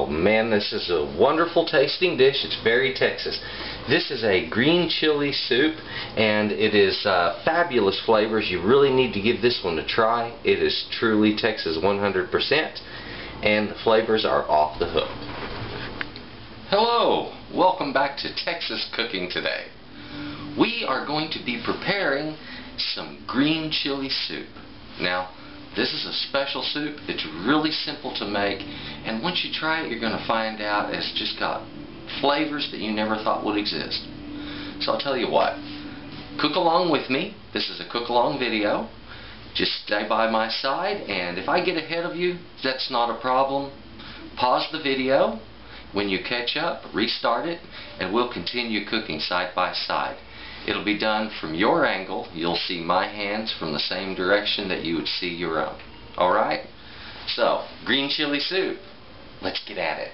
man, this is a wonderful tasting dish. It's very Texas. This is a green chili soup, and it is fabulous flavors. You really need to give this one a try. It is truly Texas 100%, and the flavors are off the hook. Hello, welcome back to Texas Cooking Today. We are going to be preparing some green chili soup. Now, this is a special soup. It's really simple to make, and once you try it, you're going to find out it's just got flavors that you never thought would exist. So I'll tell you what, cook along with me. This is a cook along video. Just stay by my side, and if I get ahead of you, that's not a problem. Pause the video. When you catch up, restart it, and we'll continue cooking side by side. It'll be done from your angle. You'll see my hands from the same direction that you would see your own. Alright? So, green chili soup. Let's get at it.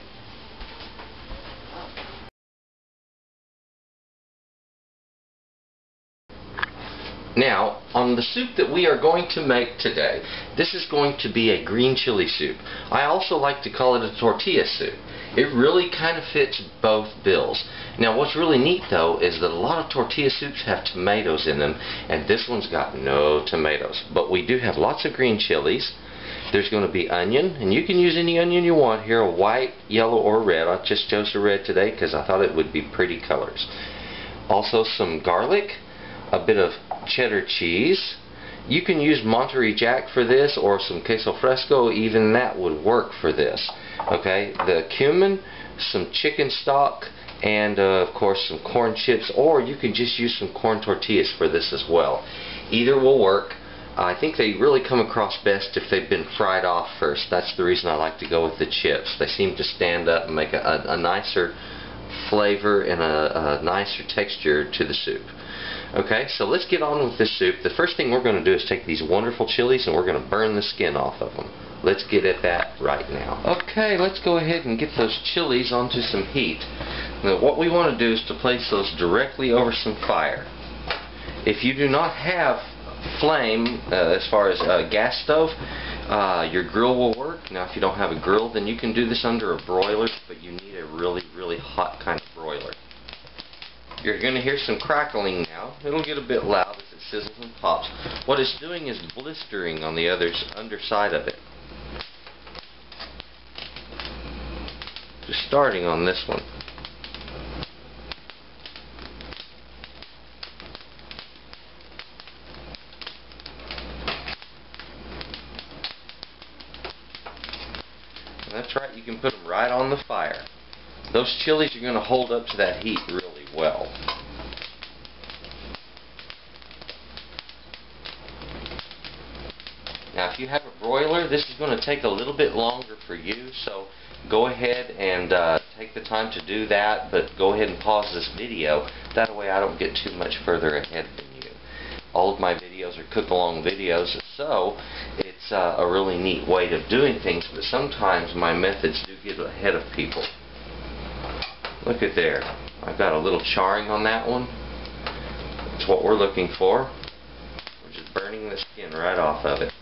Now, on the soup that we are going to make today, this is going to be a green chili soup. I also like to call it a tortilla soup. It really kind of fits both bills. Now, what's really neat though is that a lot of tortilla soups have tomatoes in them, and this one's got no tomatoes. But we do have lots of green chilies. There's going to be onion, and you can use any onion you want here, white, yellow, or red. I just chose the red today because I thought it would be pretty colors. Also some garlic, a bit of cheddar cheese. You can use Monterey Jack for this, or some queso fresco. Even that would work for this. Okay, the cumin, some chicken stock, and of course some corn chips, or you can just use some corn tortillas for this as well. Either will work. I think they really come across best if they've been fried off first. That's the reason I like to go with the chips. They seem to stand up and make a nicer flavor and a nicer texture to the soup. Okay, so let's get on with this soup. The first thing we're going to do is take these wonderful chilies and we're going to burn the skin off of them. Let's get at that right now. Okay, let's go ahead and get those chilies onto some heat. Now, what we want to do is to place those directly over some fire. If you do not have flame as far as a gas stove, your grill will work. Now, if you don't have a grill, then you can do this under a broiler, but you need a really hot kind of broiler. You're going to hear some crackling now. It'll get a bit loud as it sizzles and pops. What it's doing is blistering on the underside of it. Just starting on this one. And that's right, you can put them right on the fire. Those chilies are going to hold up to that heat really well. Now, if you have a broiler, this is going to take a little bit longer for you, so go ahead and take the time to do that, but go ahead and pause this video. That way I don't get too much further ahead than you. All of my videos are cook-along videos, so it's a really neat way of doing things, but sometimes my methods do get ahead of people. Look at there. I've got a little charring on that one. That's what we're looking for. We're just burning the skin right off of it.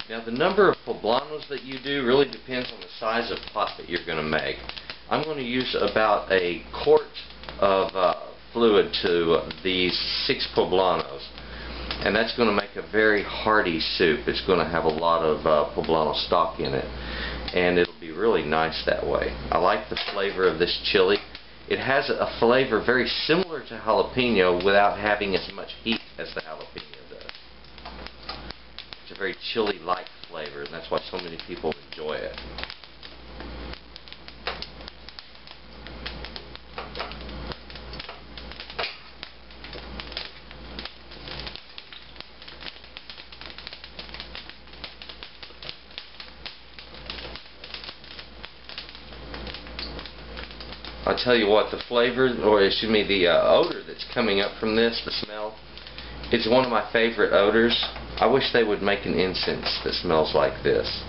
Now, the number of poblanos that you do really depends on the size of pot that you're going to make. I'm going to use about a quart of fluid to these 6 poblanos, and that's going to make a very hearty soup. It's going to have a lot of poblano stock in it, and it'll be really nice that way. I like the flavor of this chili. It has a flavor very similar to jalapeno without having as much heat as the jalapeno does. It's a very chili-like flavor, and that's why so many people enjoy it. I tell you what, the flavor, or excuse me, the odor that's coming up from this, the smell, it's one of my favorite odors. I wish they would make an incense that smells like this.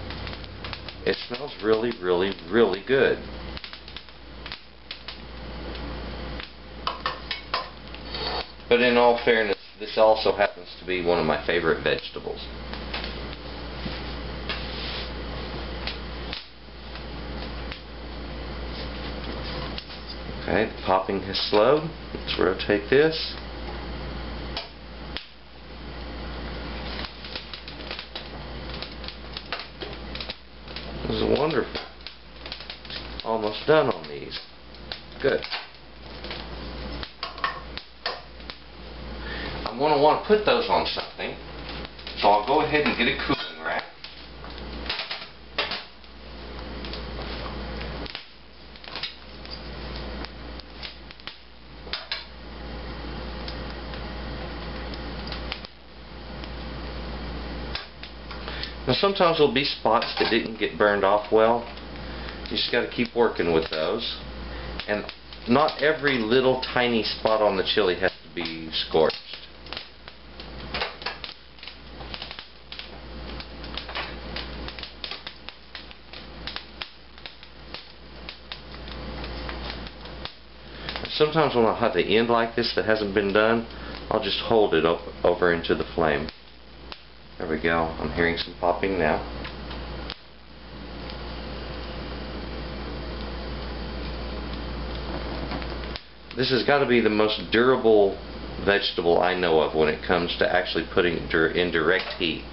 It smells really, really, really good. But in all fairness, this also happens to be one of my favorite vegetables. Okay, the popping has slowed. Let's rotate this. This is wonderful. Almost done on these. Good. I'm going to want to put those on something, so I'll go ahead and get a cooling rack. Now sometimes there'll be spots that didn't get burned off well. You just got to keep working with those. And not every little tiny spot on the chili has to be scorched. Sometimes when I have the end like this that hasn't been done, I'll just hold it over into the flame. There we go. I'm hearing some popping now. This has got to be the most durable vegetable I know of when it comes to actually putting it in direct heat.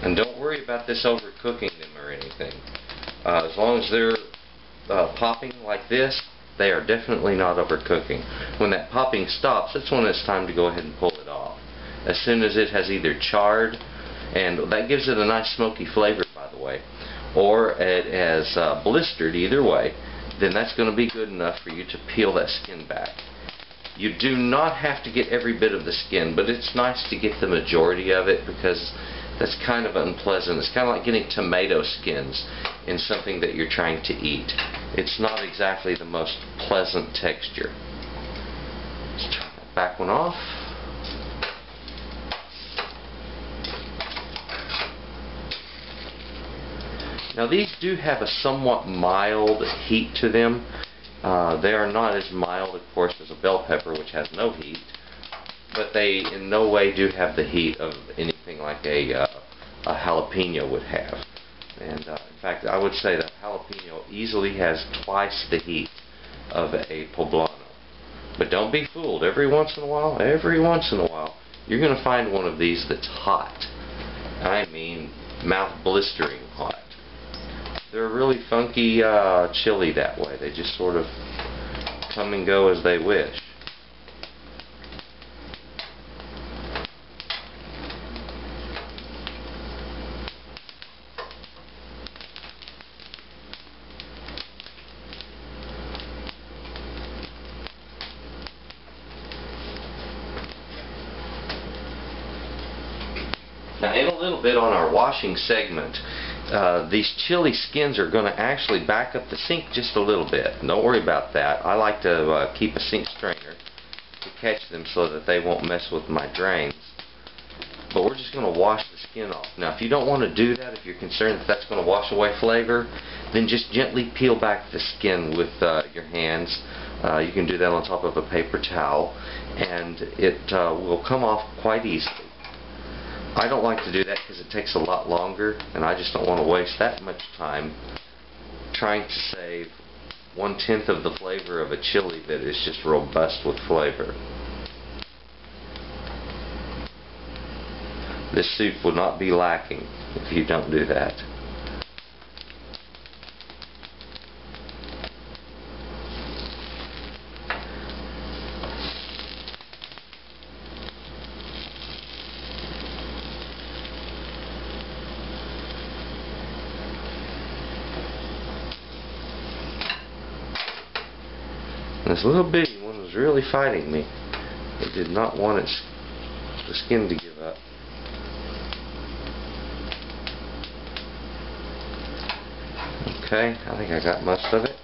And don't worry about this overcooking them or anything. As long as they're popping like this, they are definitely not overcooking. When that popping stops, that's when it's time to go ahead and pull it off. As soon as it has either charred, and that gives it a nice smoky flavor, by the way, or it has blistered, either way, then that's going to be good enough for you to peel that skin back. You do not have to get every bit of the skin, but it's nice to get the majority of it, because that's kind of unpleasant. It's kind of like getting tomato skins in something that you're trying to eat. It's not exactly the most pleasant texture. Let's turn that back one off. Now these do have a somewhat mild heat to them. They are not as mild, of course, as a bell pepper, which has no heat, but they in no way do have the heat of anything like a jalapeno would have. And in fact, I would say that jalapeno easily has twice the heat of a poblano. But don't be fooled. Every once in a while, you're going to find one of these that's hot. I mean, mouth blistering hot. They're a really funky chili that way. They just sort of come and go as they wish. Now, in a little bit on our washing segment, these chili skins are going to actually back up the sink just a little bit. Don't worry about that. I like to keep a sink strainer to catch them so that they won't mess with my drains. But we're just going to wash the skin off. Now, if you don't want to do that, if you're concerned that that's going to wash away flavor, then just gently peel back the skin with your hands. You can do that on top of a paper towel, and it will come off quite easily. I don't like to do that because it takes a lot longer, and I just don't want to waste that much time trying to save 1/10 of the flavor of a chili that is just robust with flavor. This soup will not be lacking if you don't do that. this little bitty one was really fighting me. It did not want the skin to give up. Okay, I think I got most of it.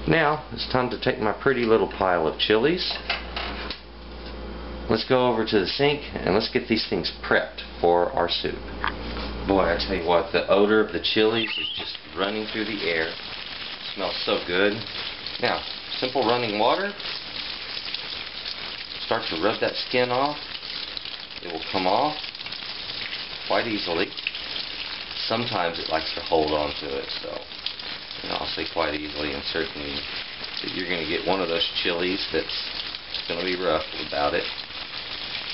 Now, it's time to take my pretty little pile of chilies. Let's go over to the sink and let's get these things prepped for our soup. Boy, I tell you what, the odor of the chilies is just running through the air. It smells so good. Now, simple running water. Start to rub that skin off. It will come off quite easily. Sometimes it likes to hold on to it, so I'll say quite easily, and certainly that you're going to get one of those chilies that's going to be rough about it.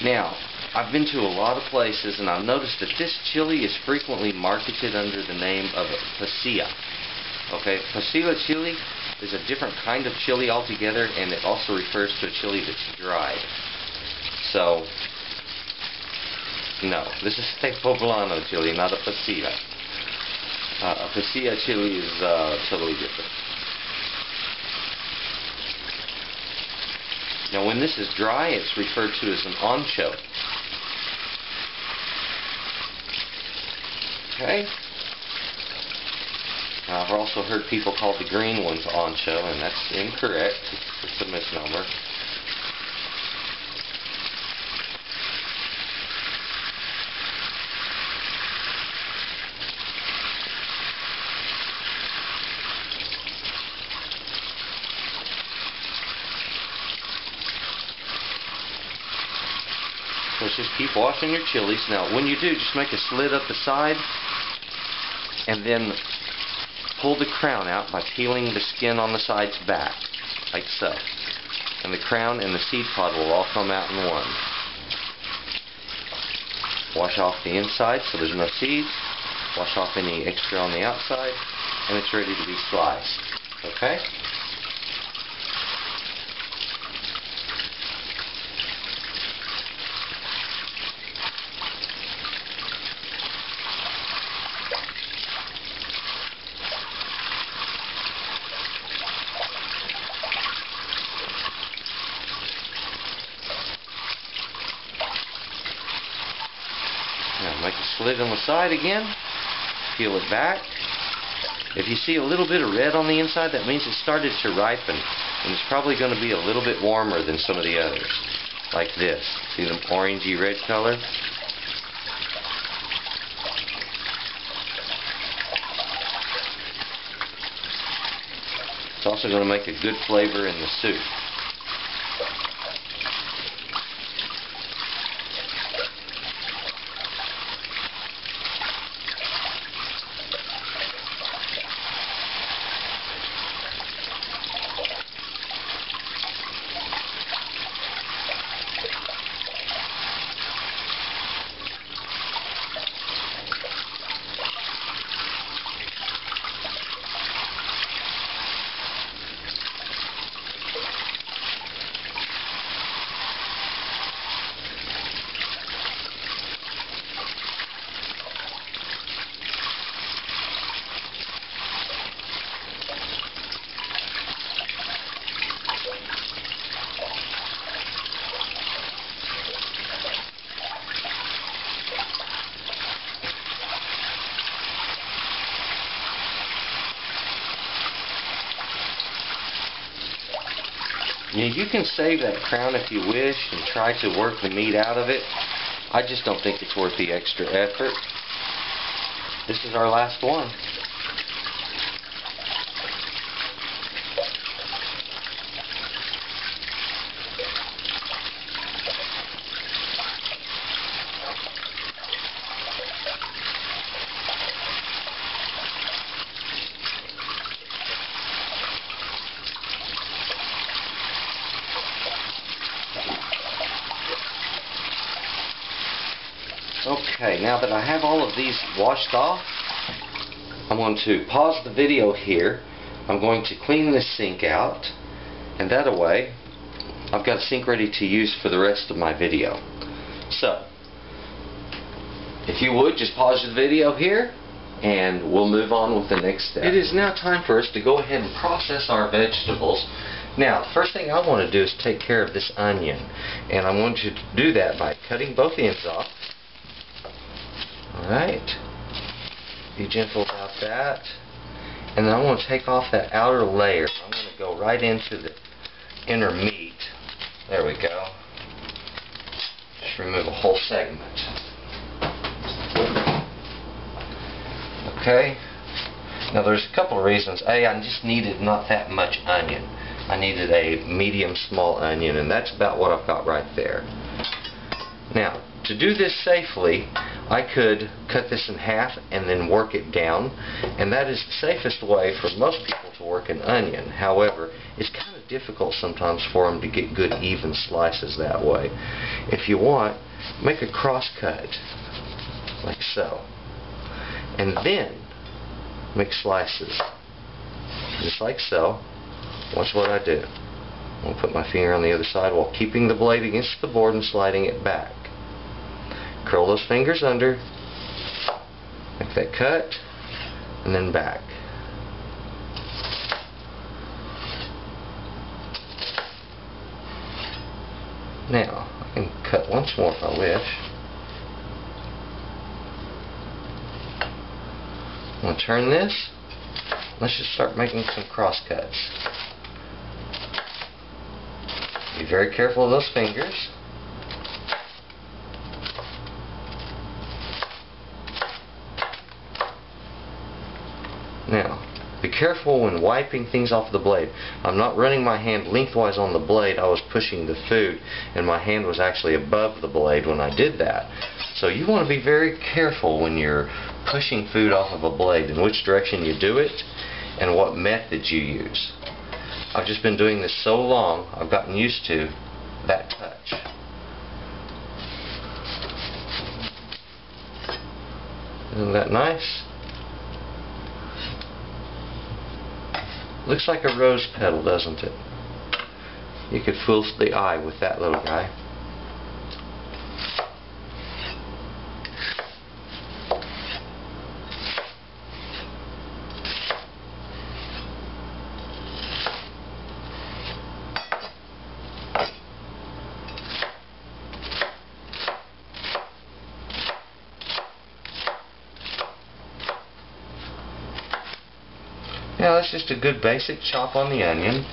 Now, I've been to a lot of places and I've noticed that this chili is frequently marketed under the name of pasilla. Okay, pasilla chili is a different kind of chili altogether, and it also refers to a chili that's dried. So, no, this is a poblano chili, not a pasilla. A pasilla chili is totally different. Now, when this is dry, it's referred to as an ancho. Okay. Now, I've also heard people call the green ones ancho, and that's incorrect. It's a misnomer. So just keep washing your chilies. Now, when you do, just make a slit up the side, and then pull the crown out by peeling the skin on the sides back, like so. And the crown and the seed pod will all come out in one. Wash off the inside so there's no seeds. Wash off any extra on the outside, and it's ready to be sliced. Okay? Now make a slit on the side again, peel it back. If you see a little bit of red on the inside, that means it started to ripen, and it's probably going to be a little bit warmer than some of the others, like this. See the orangey red color? It's also going to make a good flavor in the soup. Now, you can save that crown if you wish and try to work the meat out of it. I just don't think it's worth the extra effort. This is our last one. Okay, now that I have all of these washed off, I'm going to pause the video here. I'm going to clean this sink out, and that way I've got a sink ready to use for the rest of my video. So, if you would, just pause the video here and we'll move on with the next step. It is now time for us to go ahead and process our vegetables. Now, the first thing I want to do is take care of this onion. And I'm going to do that by cutting both ends off. Alright. Be gentle about that. And then I want to take off that outer layer. I'm going to go right into the inner meat. There we go. Just remove a whole segment. Okay. Now there's a couple of reasons. A, I just needed not that much onion. I needed a medium small onion, and that's about what I've got right there. Now, to do this safely, I could cut this in half and then work it down, and that is the safest way for most people to work an onion. However, it's kind of difficult sometimes for them to get good even slices that way. If you want, make a cross cut, like so, and then make slices, just like so. Watch what I do. I'm going to put my finger on the other side while keeping the blade against the board and sliding it back. Curl those fingers under, make that cut, and then back. Now, I can cut once more if I wish. I'm going to turn this. Let's just start making some cross cuts. Be very careful of those fingers. Now, be careful when wiping things off the blade. I'm not running my hand lengthwise on the blade. I was pushing the food, and my hand was actually above the blade when I did that. So you want to be very careful when you're pushing food off of a blade, in which direction you do it, and what method you use. I've just been doing this so long, I've gotten used to that touch. Isn't that nice? Looks like a rose petal, doesn't it? You could fool the eye with that little guy. Now that's just a good basic chop on the onion,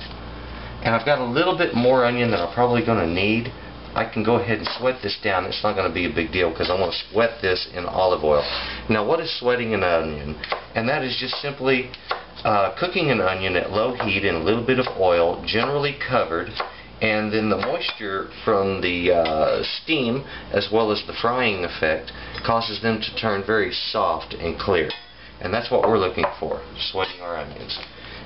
and I've got a little bit more onion that I'm probably going to need. I can go ahead and sweat this down. It's not going to be a big deal because I want to sweat this in olive oil. Now, what is sweating an onion? And that is just simply cooking an onion at low heat in a little bit of oil, generally covered, and then the moisture from the steam as well as the frying effect causes them to turn very soft and clear. And that's what we're looking for, sweating our onions.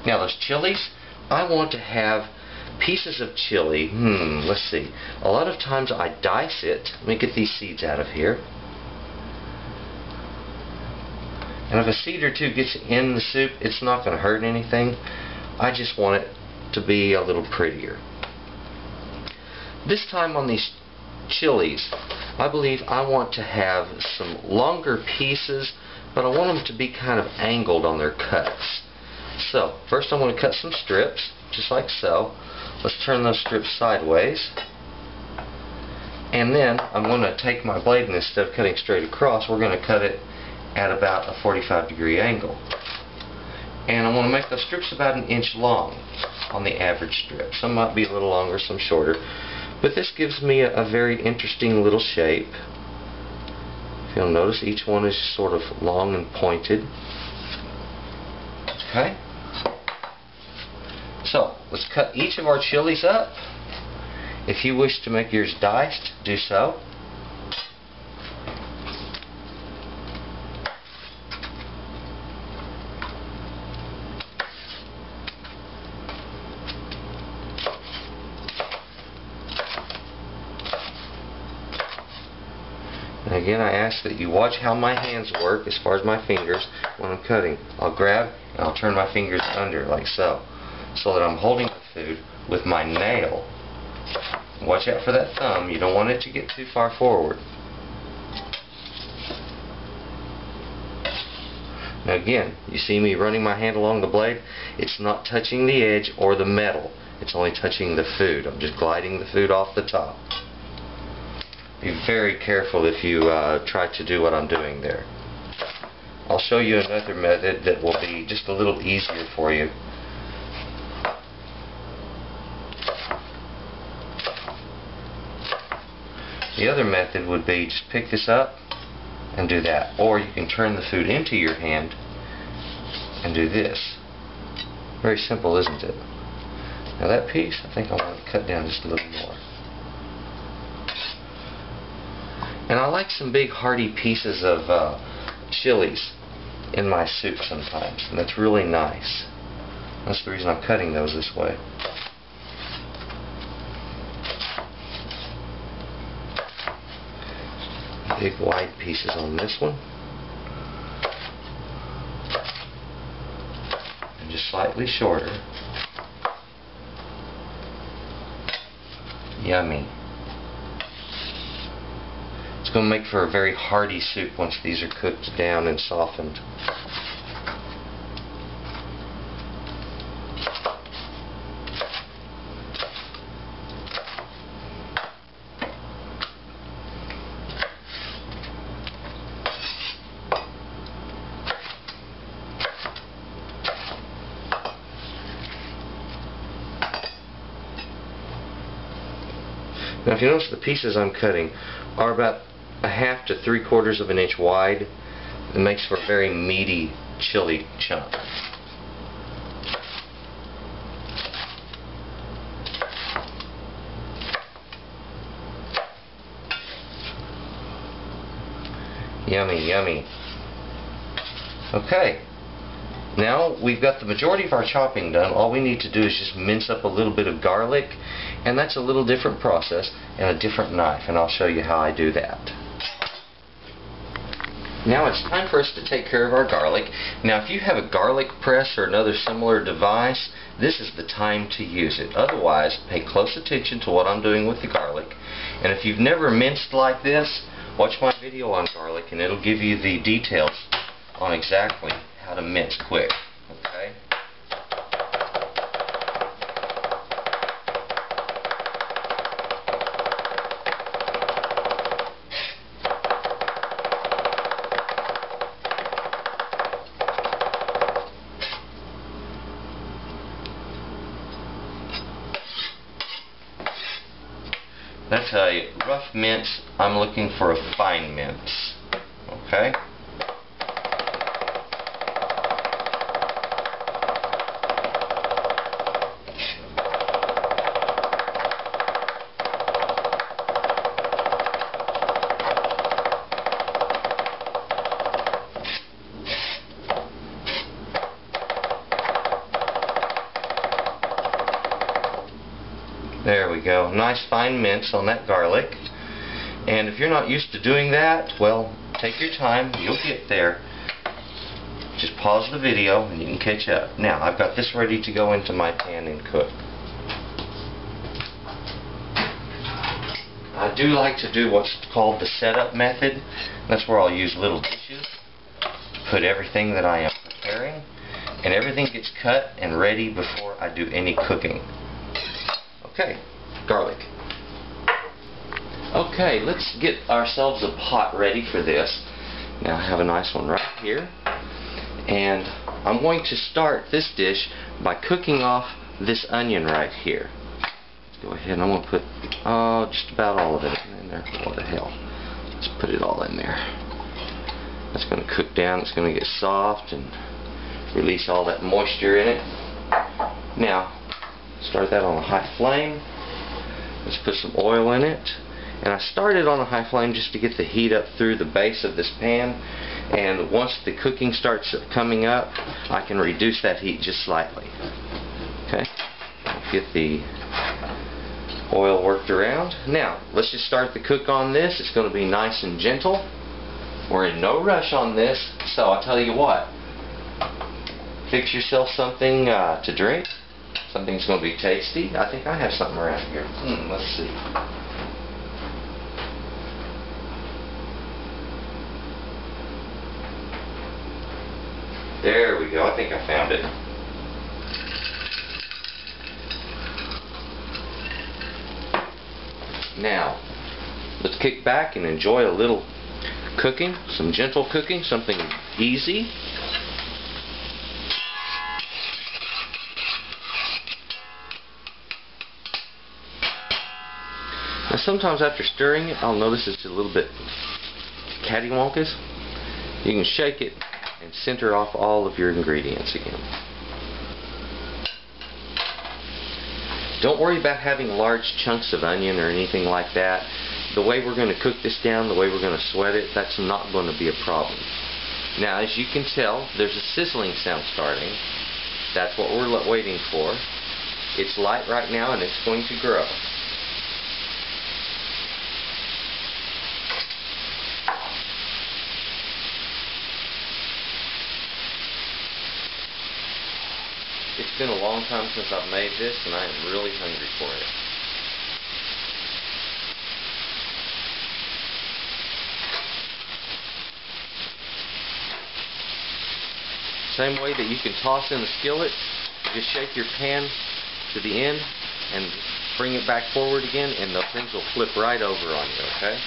Now those chilies, I want to have pieces of chili. Let's see. A lot of times I dice it. Let me get these seeds out of here. And if a seed or two gets in the soup, it's not going to hurt anything. I just want it to be a little prettier. This time on these chilies, I believe I want to have some longer pieces, but I want them to be kind of angled on their cuts. So, first I'm going to cut some strips, just like so. Let's turn those strips sideways. And then I'm going to take my blade, and instead of cutting straight across, we're going to cut it at about a 45-degree angle. And I want to make those strips about 1 inch long on the average strip. Some might be a little longer, some shorter. But this gives me a very interesting little shape. You'll notice each one is sort of long and pointed. Okay. So, let's cut each of our chilies up. If you wish to make yours diced, do so. And again, I ask that you watch how my hands work as far as my fingers when I'm cutting. I'll grab and I'll turn my fingers under like so that I'm holding the food with my nail. Watch out for that thumb. You don't want it to get too far forward. Now again, you see me running my hand along the blade. It's not touching the edge or the metal. It's only touching the food. I'm just gliding the food off the top. Be very careful if you try to do what I'm doing there. I'll show you another method that will be just a little easier for you. The other method would be just pick this up and do that. Or you can turn the food into your hand and do this. Very simple, isn't it? Now that piece, I think I want to cut down just a little more. And I like some big hearty pieces of chilies in my soup sometimes, and that's really nice. That's the reason I'm cutting those this way. Big wide pieces on this one. And just slightly shorter. Yummy. It's going to make for a very hearty soup once these are cooked down and softened. Now if you notice, the pieces I'm cutting are about 1/2 to 3/4 of an inch wide. It makes for a very meaty chili chunk. Yummy, yummy. Okay. Now we've got the majority of our chopping done. All we need to do is just mince up a little bit of garlic, and that's a little different process and a different knife, and I'll show you how I do that. Now it's time for us to take care of our garlic. Now if you have a garlic press or another similar device, this is the time to use it. Otherwise, pay close attention to what I'm doing with the garlic. And if you've never minced like this, watch my video on garlic and it'll give you the details on exactly how to mince quick. Okay? That's a rough mince. I'm looking for a fine mince. Okay? There we go. Nice fine mince on that garlic. And if you're not used to doing that, well, take your time. You'll get there. Just pause the video and you can catch up. Now, I've got this ready to go into my pan and cook. I do like to do what's called the setup method. That's where I'll use little dishes to put everything that I am preparing, and everything gets cut and ready before I do any cooking. Okay, garlic. Okay, let's get ourselves a pot ready for this. Now I have a nice one right here, and I'm going to start this dish by cooking off this onion right here. Let's go ahead and I'm going to put just about all of it in there. What the hell? Let's put it all in there. That's going to cook down. It's going to get soft and release all that moisture in it. Now, start that on a high flame. Let's put some oil in it. And I started on a high flame just to get the heat up through the base of this pan. And once the cooking starts coming up, I can reduce that heat just slightly. Okay? Get the oil worked around. Now, let's just start the cook on this. It's going to be nice and gentle. We're in no rush on this, so I'll tell you what. Fix yourself something to drink. Something's going to be tasty. I think I have something around here. Let's see. There we go. I think I found it. Now, let's kick back and enjoy a little cooking, some gentle cooking, something easy. Now sometimes after stirring it, I'll notice it's a little bit cattywampus. You can shake it and center off all of your ingredients again. Don't worry about having large chunks of onion or anything like that. The way we're going to cook this down, the way we're going to sweat it, that's not going to be a problem. Now, as you can tell, there's a sizzling sound starting. That's what we're waiting for. It's light right now and it's going to grow. It's been a long time since I've made this and I am really hungry for it. Same way that you can toss in the skillet, just shake your pan to the end and bring it back forward again and those things will flip right over on you, okay?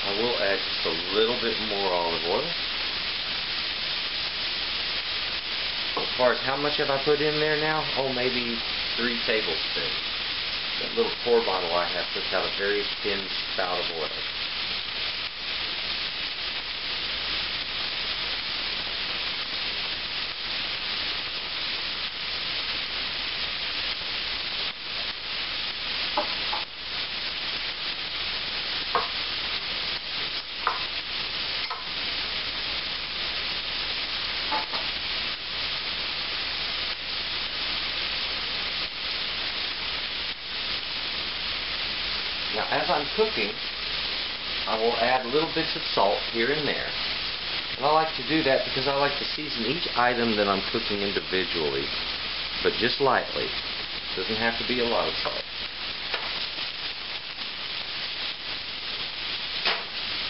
I will add just a little bit more olive oil. As far as how much have I put in there now? Oh, maybe 3 tablespoons. That little pour bottle I have puts out a very thin spout of oil. Now, as I'm cooking, I will add little bits of salt here and there. And I like to do that because I like to season each item that I'm cooking individually, but just lightly. It doesn't have to be a lot of salt.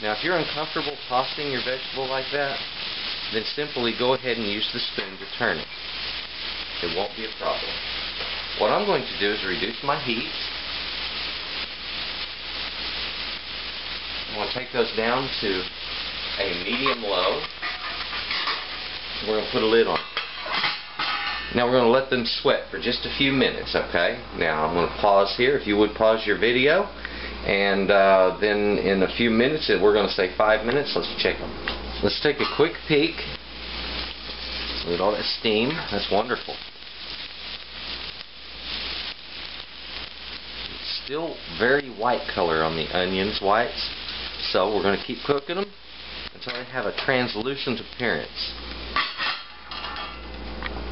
Now, if you're uncomfortable tossing your vegetable like that, then simply go ahead and use the spoon to turn it. It won't be a problem. What I'm going to do is reduce my heat. I'm going to take those down to a medium-low. We're going to put a lid on. Now we're going to let them sweat for just a few minutes, okay? Now I'm going to pause here. If you would pause your video. And then in a few minutes, we're going to say 5 minutes. Let's check them. Let's take a quick peek. Look at all that steam. That's wonderful. It's still very white color on the onions, whites. So we're going to keep cooking them until they have a translucent appearance.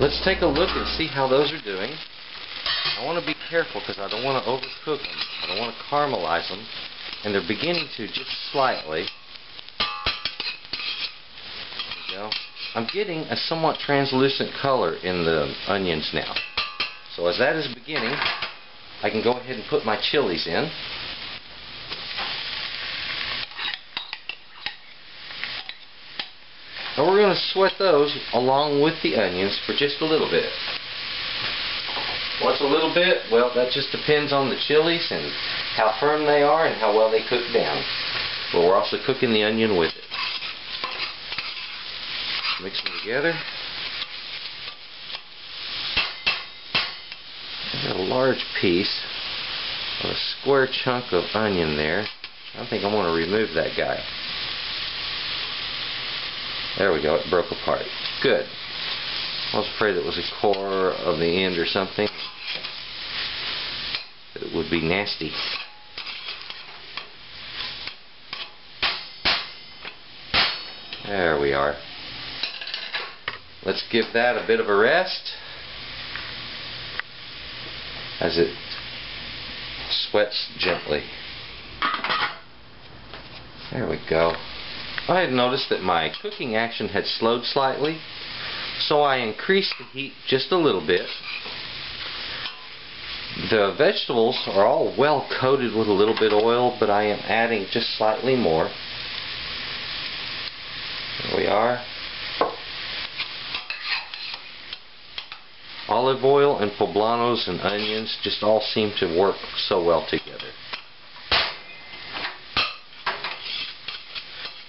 Let's take a look and see how those are doing. I want to be careful because I don't want to overcook them. I don't want to caramelize them. And they're beginning to just slightly. There we go. I'm getting a somewhat translucent color in the onions now. So as that is beginning, I can go ahead and put my chilies in. And we're going to sweat those along with the onions for just a little bit. What's a little bit? Well, that just depends on the chilies and how firm they are and how well they cook down. But we're also cooking the onion with it. Mix them together. I got a large piece of a square chunk of onion there. I think I'm going to remove that guy. There we go, it broke apart. Good. I was afraid it was a core of the end or something. It would be nasty. There we are. Let's give that a bit of a rest as it sweats gently. There we go. I had noticed that my cooking action had slowed slightly, so I increased the heat just a little bit. The vegetables are all well coated with a little bit of oil, but I am adding just slightly more. There we are. olive oil and poblanos and onions just all seem to work so well together.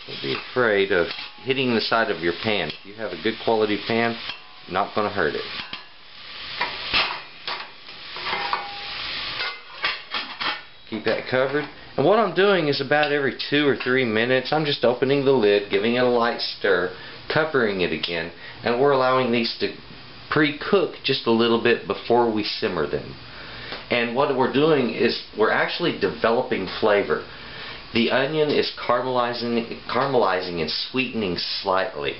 Don't be afraid of hitting the side of your pan. If you have a good quality pan, not going to hurt it. Keep that covered. And what I'm doing is about every 2 or 3 minutes, I'm just opening the lid, giving it a light stir, covering it again, and we're allowing these to pre-cook just a little bit before we simmer them. And what we're doing is we're actually developing flavor. The onion is caramelizing and sweetening slightly.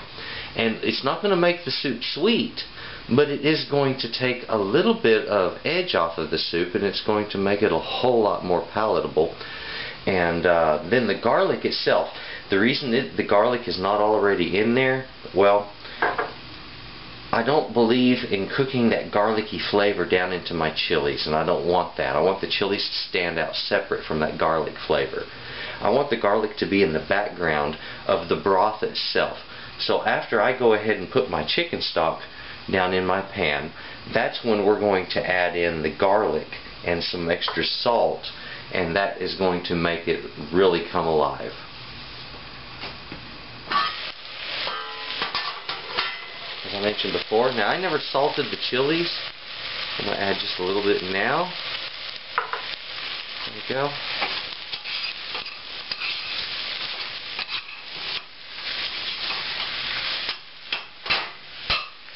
And it's not going to make the soup sweet, but it is going to take a little bit of edge off of the soup, and it's going to make it a whole lot more palatable. And then the garlic itself, the reason the garlic is not already in there, well, I don't believe in cooking that garlicky flavor down into my chilies, and I don't want that. I want the chilies to stand out separate from that garlic flavor. I want the garlic to be in the background of the broth itself. So after I go ahead and put my chicken stock down in my pan, that's when we're going to add in the garlic and some extra salt, and that is going to make it really come alive. As I mentioned before, now I never salted the chilies. I'm going to add just a little bit now. There we go.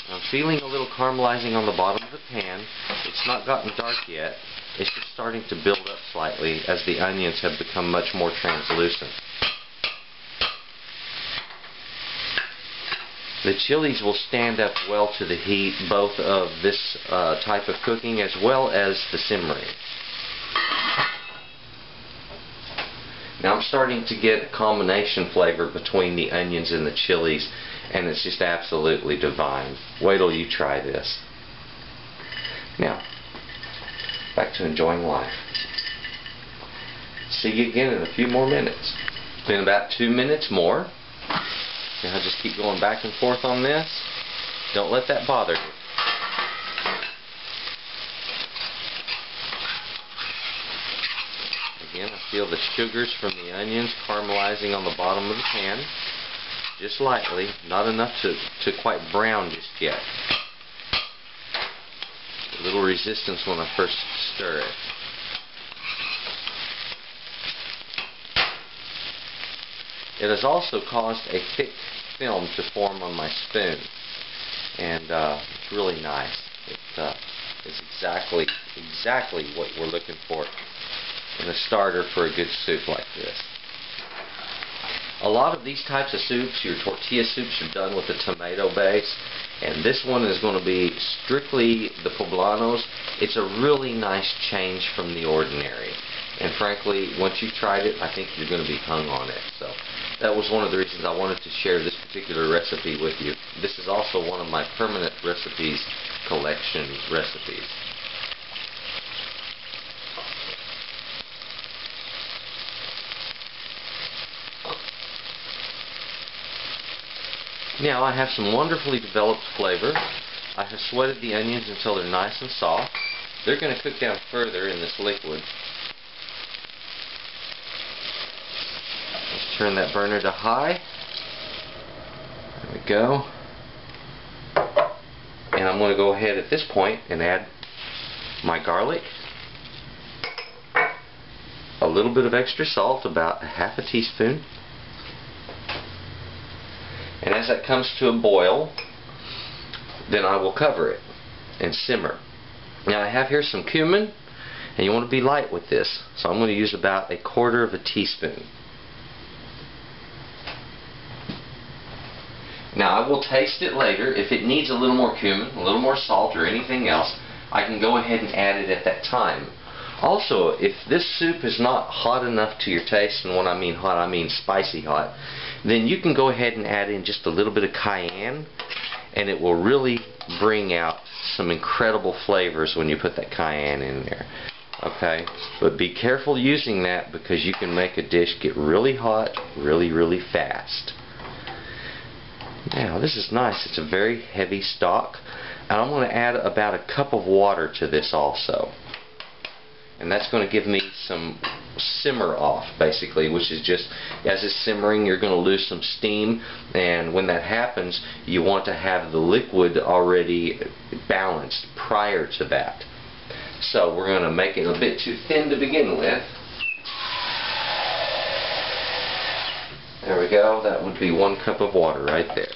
I'm feeling a little caramelizing on the bottom of the pan. It's not gotten dark yet. It's just starting to build up slightly as the onions have become much more translucent. The chilies will stand up well to the heat, both of this type of cooking as well as the simmering. Now I'm starting to get a combination flavor between the onions and the chilies, and it's just absolutely divine. Wait till you try this. Now, back to enjoying life. See you again in a few more minutes. It's been about 2 minutes more. Now I'll just keep going back and forth on this. Don't let that bother you. Again, I feel the sugars from the onions caramelizing on the bottom of the pan. Just lightly, not enough to quite brown just yet. A little resistance when I first stir it. It has also caused a thick film to form on my spoon, and it's really nice. It's exactly what we're looking for in a starter for a good soup like this. A lot of these types of soups, your tortilla soups, are done with a tomato base, and this one is going to be strictly the poblanos. It's a really nice change from the ordinary, and frankly, once you've tried it, I think you're going to be hung on it. So that was one of the reasons I wanted to share this particular recipe with you. This is also one of my permanent recipes collection recipes. Now I have some wonderfully developed flavor. I have sweated the onions until they're nice and soft. They're going to cook down further in this liquid. Let's turn that burner to high. There we go. And I'm going to go ahead at this point and add my garlic, a little bit of extra salt, about ½ a teaspoon. And as that comes to a boil, then I will cover it and simmer. Now I have here some cumin, and you want to be light with this, so I'm going to use about ¼ of a teaspoon. Now I will taste it later. If it needs a little more cumin, a little more salt, or anything else, I can go ahead and add it at that time. Also, if this soup is not hot enough to your taste, and when I mean hot, I mean spicy hot, then you can go ahead and add in just a little bit of cayenne, and it will really bring out some incredible flavors when you put that cayenne in there. Okay, but be careful using that, because you can make a dish get really hot really fast. Now this is nice. It's a very heavy stock. And I'm going to add about a cup of water to this also. And that's going to give me some simmer off, basically, which is just, as it's simmering, you're going to lose some steam, and when that happens, you want to have the liquid already balanced prior to that. So we're going to make it a bit too thin to begin with. There we go. That would be 1 cup of water right there.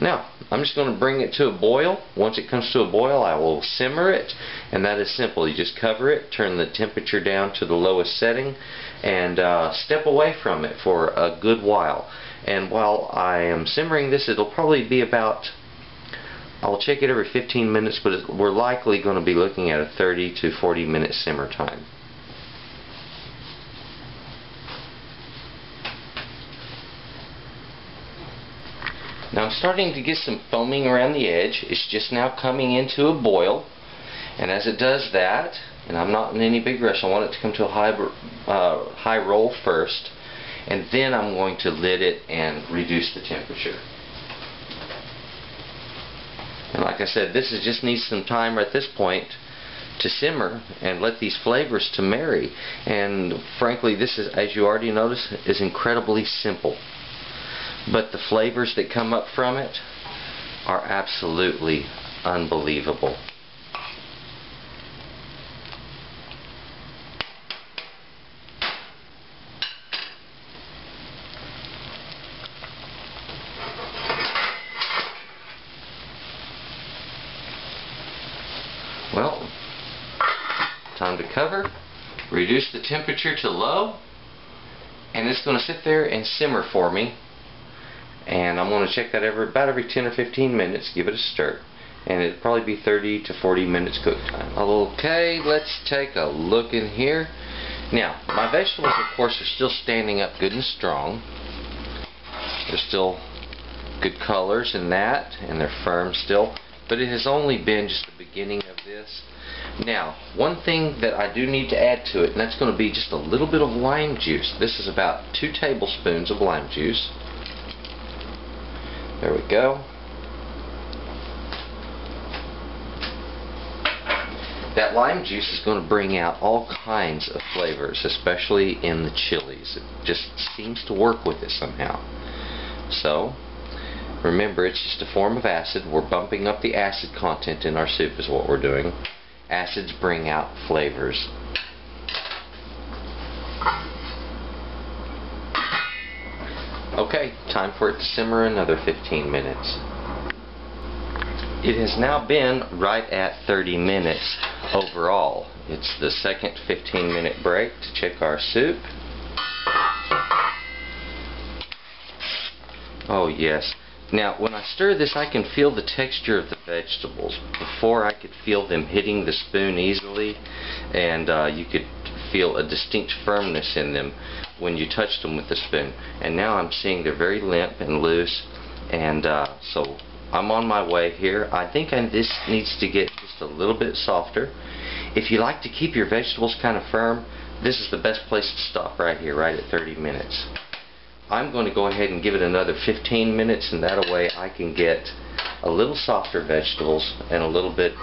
Now, I'm just going to bring it to a boil. Once it comes to a boil, I will simmer it, and that is simple. You just cover it, turn the temperature down to the lowest setting, and step away from it for a good while. And while I am simmering this, it'll probably be about, I'll check it every 15 minutes, but we're likely going to be looking at a 30 to 40 minute simmer time. Now I'm starting to get some foaming around the edge. It's just now coming into a boil, and as it does that, and I'm not in any big rush, I want it to come to a high roll first, and then I'm going to lid it and reduce the temperature. And like I said, this just needs some time at this point to simmer and let these flavors to marry. And frankly, this is, as you already noticed, is incredibly simple. But the flavors that come up from it are absolutely unbelievable. Well, time to cover, reduce the temperature to low, and it's going to sit there and simmer for me. And I'm going to check that about every 10 or 15 minutes, give it a stir. And it'll probably be 30 to 40 minutes cook time. Okay, let's take a look in here. Now, my vegetables, of course, are still standing up good and strong. They're still good colors in that, and they're firm still. But it has only been just the beginning of this. Now, one thing that I do need to add to it, and that's going to be just a little bit of lime juice. This is about 2 tablespoons of lime juice. There we go. That lime juice is going to bring out all kinds of flavors, especially in the chilies. It just seems to work with it somehow. So, remember, it's just a form of acid. We're bumping up the acid content in our soup is what we're doing. Acids bring out flavors. Okay, time for it to simmer another 15 minutes. It has now been right at 30 minutes overall. It's the second 15-minute break to check our soup. Oh yes. Now when I stir this, I can feel the texture of the vegetables. Before, I could feel them hitting the spoon easily, and you could feel a distinct firmness in them when you touched them with the spoon. And now I'm seeing they're very limp and loose, and so I'm on my way here. I think this needs to get just a little bit softer. If you like to keep your vegetables kind of firm, this is the best place to stop right here, right at 30 minutes. I'm going to go ahead and give it another 15 minutes, and that way I can get a little softer vegetables and a little bit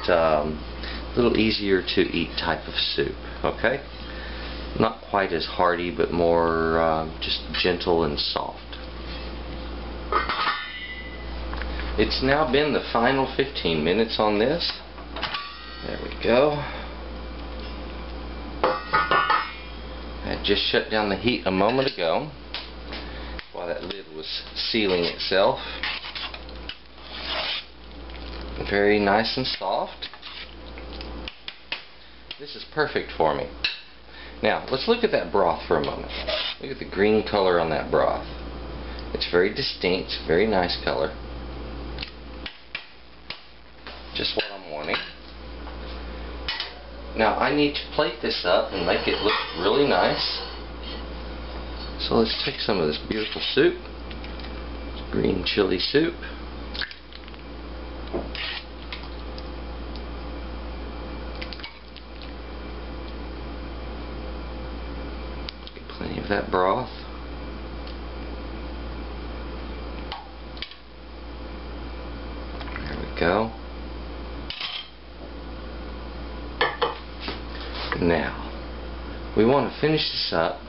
little easier to eat type of soup. Okay? Not quite as hearty, but more just gentle and soft. It's now been the final 15 minutes on this. There we go. I just shut down the heat a moment ago while that lid was sealing itself. Very nice and soft. This is perfect for me. Now, let's look at that broth for a moment. Look at the green color on that broth. It's very distinct, very nice color. Just what I'm wanting. Now, I need to plate this up and make it look really nice. So let's take some of this beautiful soup. Green chili soup. Get plenty of that broth. go. Now, we want to finish this up,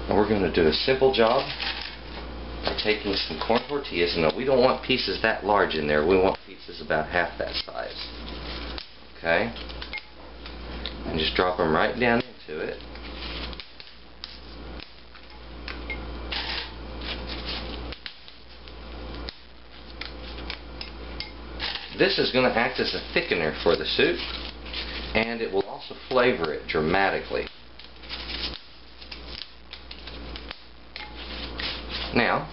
and we're going to do a simple job by taking some corn tortillas. And we don't want pieces that large in there. We want pieces about half that size. Okay? And just drop them right down into it. This is going to act as a thickener for the soup, and it will also flavor it dramatically. Now,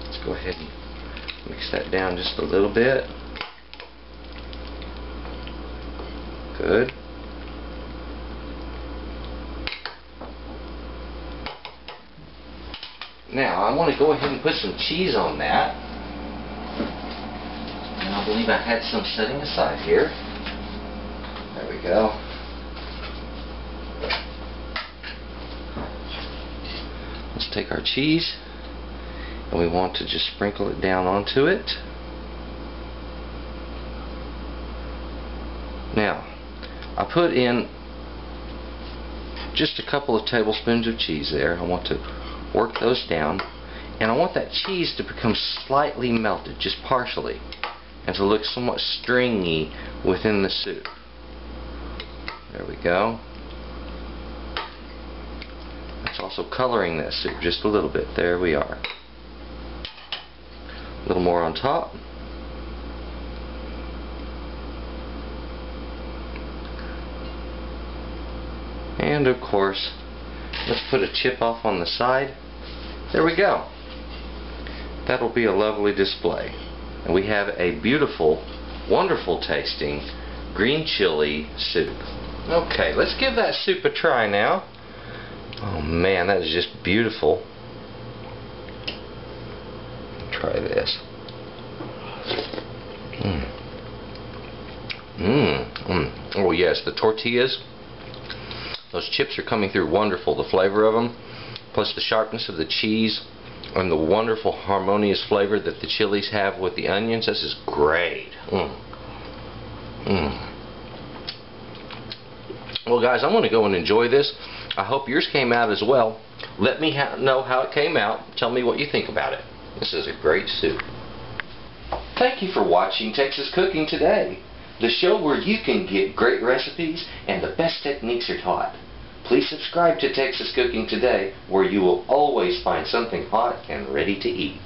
let's go ahead and mix that down just a little bit. Good. Now, I want to go ahead and put some cheese on that. And I believe I had some setting aside here. There we go. Let's take our cheese, and we want to just sprinkle it down onto it. Now, I put in just a couple of tablespoons of cheese there. I want to work those down, and I want that cheese to become slightly melted, just partially, and to look somewhat stringy within the soup. There we go. It's also coloring that soup just a little bit. There we are. A little more on top. And of course, let's put a chip off on the side. There we go. That'll be a lovely display. And we have a beautiful, wonderful tasting green chili soup. Okay, let's give that soup a try now. Oh man, that is just beautiful. Try this. Oh yes, the tortillas, those chips are coming through wonderful. The flavor of them, plus the sharpness of the cheese, and the wonderful harmonious flavor that the chilies have with the onions. This is great. Well guys, I'm going to go and enjoy this. I hope yours came out as well. Let me know how it came out. Tell me what you think about it. This is a great soup. Thank you for watching Texas Cooking Today, the show where you can get great recipes and the best techniques are taught. Please subscribe to Texas Cooking Today, where you will always find something hot and ready to eat.